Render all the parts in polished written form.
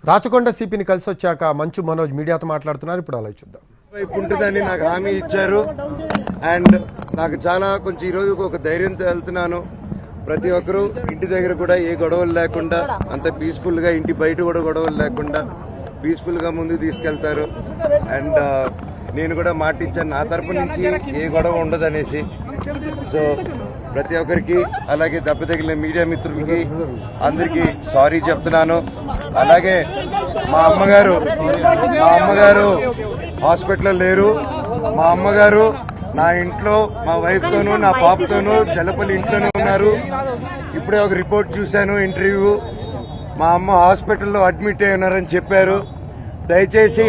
రాచకొండ సిపిని కలిసి వచ్చాక మంచు మనోజ్ మీడియాతో మాట్లాడుతున్నారు. ఇప్పుడు అలా చూద్దాం. ఉంటుందని నాకు హామీ ఇచ్చారు అండ్ నాకు చాలా కొంచెం ఈ రోజు ఒక ధైర్యంతో వెళ్తున్నాను. ప్రతి ఒక్కరూ ఇంటి దగ్గర కూడా ఏ గొడవలు లేకుండా అంత పీస్ఫుల్ గా, ఇంటి బయట కూడా గొడవలు లేకుండా పీస్ఫుల్ గా ముందుకు తీసుకెళ్తారు. అండ్ నేను కూడా మాట ఇచ్చాను, నా తరపు నుంచి ఏ గొడవ ఉండదనేసి. సో ప్రతి ఒక్కరికి, అలాగే దెబ్బ తగిలిన మీడియా మిత్రులకి అందరికీ సారీ చెప్తున్నాను. అలాగే మా అమ్మగారు హాస్పిటల్లో లేరు. మా అమ్మగారు నా ఇంట్లో మా వైఫ్ తోనూ నా పాపతోనూ జలపల్లి ఇంట్లోనే ఉన్నారు. ఇప్పుడే ఒక రిపోర్ట్ చూశాను, ఇంటర్వ్యూ. మా అమ్మ హాస్పిటల్లో అడ్మిట్ అయి ఉన్నారని చెప్పారు. దయచేసి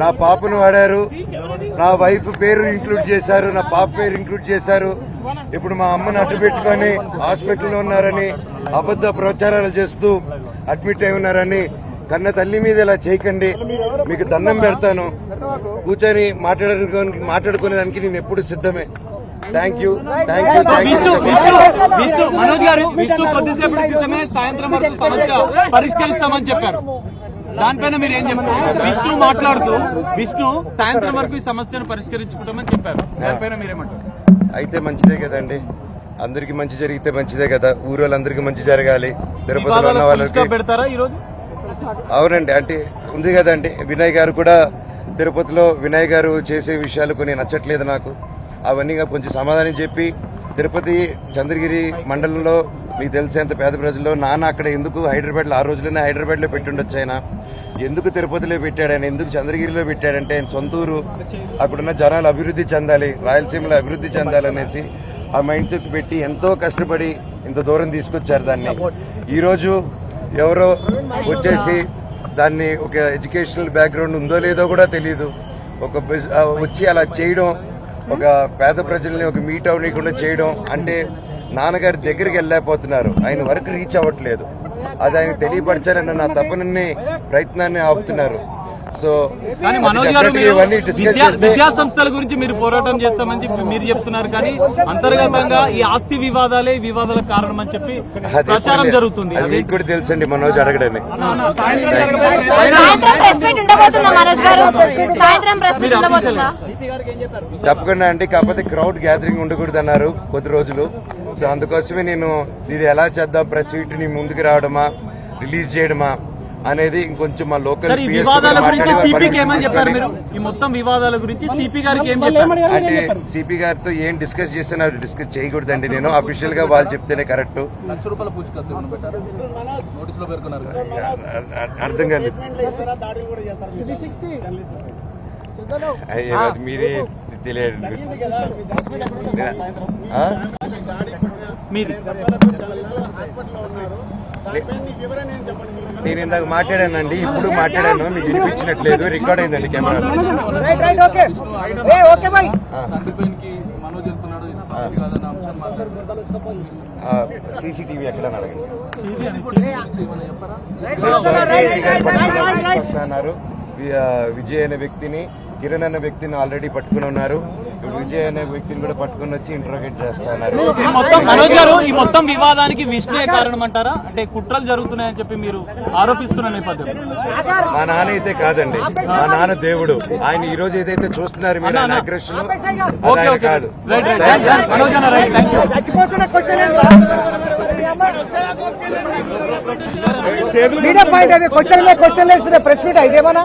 నా పాపను వాడారు, నా వైఫ్ పేరు ఇంక్లూడ్ చేశారు, నా పాప పేరు ఇంక్లూడ్ చేశారు. ఇప్పుడు మా అమ్మను అడ్డు పెట్టుకొని హాస్పిటల్లో ఉన్నారని అబద్ధ ప్రచారాలు చేస్తూ అడ్మిట్ అయి ఉన్నారని కన్న తల్లి మీద ఇలా చేయకండి. మీకు దండం పెడతాను. కూర్చొని మాట్లాడుకునేదానికి నేను ఎప్పుడు సిద్ధమే. Thank you. మనోజ్ గారు కొద్దిసేపటి క్రితమే సాయంత్రం వరకు సమస్య పరిష్కరిస్తామని చెప్పారు. దానిపైన మీరు ఏం చెప్తారు? విష్ణు మాట్లాడుతూ సాయంత్రం వరకు ఈ సమస్యను పరిష్కరించుకుంటామని చెప్పారు. దానిపైన మీరేమంటారు? అయితే మంచిదే కదండి, అందరికి మంచి జరిగితే మంచిదే కదా. ఊరోళ్ళందరికీ మంచి జరగాలి. తిరుపతిలో ఉన్న వాళ్ళకి పెడతారా ఈరోజు? అవునండి, అంటే ఉంది కదండి. వినయ్ గారు కూడా తిరుపతిలో వినయ్ గారు చేసే విషయాలు కొన్ని నచ్చట్లేదు నాకు. అవన్నీ కొంచెం సమాధానం చెప్పి, తిరుపతి చంద్రగిరి మండలంలో మీకు తెలిసేంత పేద ప్రజల్లో నాన్న అక్కడ ఎందుకు హైదరాబాద్లో, ఆ రోజులోనే హైదరాబాద్లో పెట్టుండొచ్చు. ఆయన ఎందుకు తిరుపతిలో పెట్టాడు, ఆయన ఎందుకు చంద్రగిరిలో పెట్టాడంటే ఆయన సొంతూరు, అక్కడున్న జనాలు అభివృద్ధి చెందాలి, రాయలసీమలో అభివృద్ధి చెందాలనేసి ఆ మైండ్ సెట్ పెట్టి ఎంతో కష్టపడి ఇంత దూరం తీసుకొచ్చారు దాన్ని. ఈరోజు ఎవరో వచ్చేసి దాన్ని ఒక ఎడ్యుకేషనల్ బ్యాక్గ్రౌండ్ ఉందో లేదో కూడా తెలియదు, వచ్చి అలా చేయడం, ఒక పేద ప్రజల్ని ఒక మీట్ అవ్వకుండా చేయడం అంటే నాన్నగారి దగ్గరికి వెళ్ళలేకపోతున్నారు, ఆయన వరకు రీచ్ అవ్వట్లేదు. అది ఆయన తెలియపరచాలన్న నా తపనని ప్రయత్నాన్ని ఆపుతున్నారు. సో ఇవన్నీ విద్యా సంస్థల గురించి మీరు పోరాటం చేస్తామని చెప్పి మీరు చెప్తున్నారు, కానీ అంతర్గతంగా ఈ ఆస్తి వివాదాలే వివాదాలకు కారణం అని చెప్పి ప్రచారం జరుగుతుంది. అది మీకు కూడా తెలుసండి మనోజ్ అడగడని. తప్పకుండా అండి, కాకపోతే క్రౌడ్ గ్యాదరింగ్ ఉండకూడదు అన్నారు కొద్ది రోజులు. సో అందుకోసమే నేను ఇది ఎలా చేద్దాం, ప్రెస్ మీట్ ని ముందుకు రావడమా, రిలీజ్ చేయడమా అనేది ఇంకొంచెం మా లోకల్ అంటే సిపి గారితో ఏం డిస్కస్ చేస్తున్నా డిస్కస్ చేయకూడదండి. నేను అఫీషియల్ గా వాళ్ళు చెప్తేనే కరెక్ట్. అర్థం కాలేదు. అయ్యో మీరే తెలియదు. నేను ఇందాక మాట్లాడానండి, ఇప్పుడు మాట్లాడాను, మీకు వినిపించినట్లేదు, రికార్డ్ అయిందండి కెమెరా. సీసీటీవీ ఎక్కడ అన్నారు. విజయ్ అనే వ్యక్తిని, కిరణ్ అనే వ్యక్తిని ఆల్రెడీ పట్టుకుని ఉన్నారు. విజయ్ అనే వ్యక్తిని కూడా పట్టుకుని వచ్చి ఇంట్రోగేట్ చేస్తున్నారు. మనోజ్ గారు, ఈ మొత్తం వివాదానికి విష్ణుయే కారణం అంటారా? అంటే కుట్రలు జరుగుతున్నాయని చెప్పి మీరు ఆరోపిస్తున్న నేపథ్యంలో మా నాన్న అయితే కాదండి, మా నాన్న దేవుడు. ఆయన ఈ రోజు ఏదైతే చూస్తున్నారు మీరు, ఆయన అగ్రెషన్ కాదు. మీడియా పాయింట్ అదే క్వశ్చన్ వేస్తున్న ప్రెస్ మీట్ ఇదేమన్నా